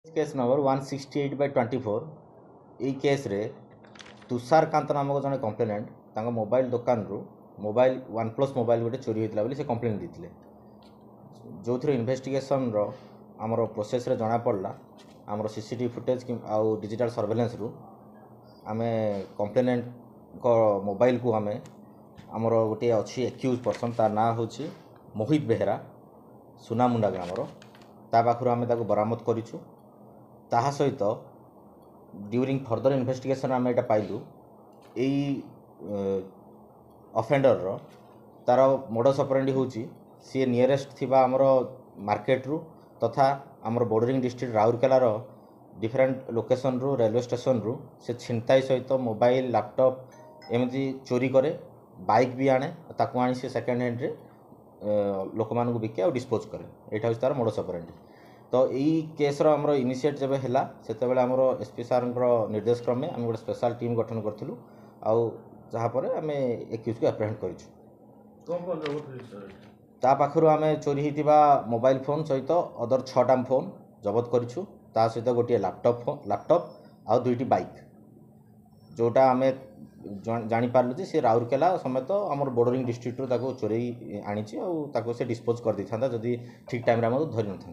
Case number 168/24 यही case रे तुषारकांत नामक जन कंप्लेनेंट मोबाइल दुकान रु मोबाइल वन प्लस मोबाइल गोटे चोरी होता बोली से कंप्लेन देते जो थी इन्वेस्टिगेशन आमर प्रोसेस रे जना पड़ा आमर सीसीटीवी फुटेज आउ डिजिटल सर्वेलेंस रु आमे कंप्लेनेंट को मोबाइल को आमे आमर गोटे अच्छी एक्यूज पर्सन तार ना हूँ मोहित बेहेरा सुनामुंडा ग्रामर ता पाखु आमे ताको बरामद करिछु ताहा सहित ड्यूरिंग फर्दर इन्वेस्टिगेशन आम एटा पाइलु यही अफेंडर तार मोडस ऑपरेंडी होची सी नियरेस्ट थिबा हमर मार्केट रु तथा हमर बॉर्डरिंग डिस्ट्रिक्ट राउरकेलार डिफरेंट लोकेशन रु रेलवे स्टेशन रु से छिनताई सहित मोबाइल लैपटॉप एमती चोरी करे बाइक भी आने ताकू आनी से सेकेंड हैंड रे लोक मान को बिके और डिस्पोज करे एटा तार मोडस ऑपरेंडी। तो यही केस आमर इनिशिएट जब है से आमर एसपी सार निर्देश क्रमे आम गोटे स्पेशल टीम गठन करूँ आउपर आम एक्यूज को एप्रेहेंड कर पाखु आम चोरी होता मोबाइल फोन सहित अदर 6टा फोन जबत करूँ ता सहित गोटे लैपटॉप आउ 2टी बाइक जोटा आम जापारू जे सी राउरकेला समेत आमर बॉर्डरिंग डिस्ट्रिक्ट चोरी आनी से डिस्पोज कर दी था जदि ठीक टाइम धरी न था।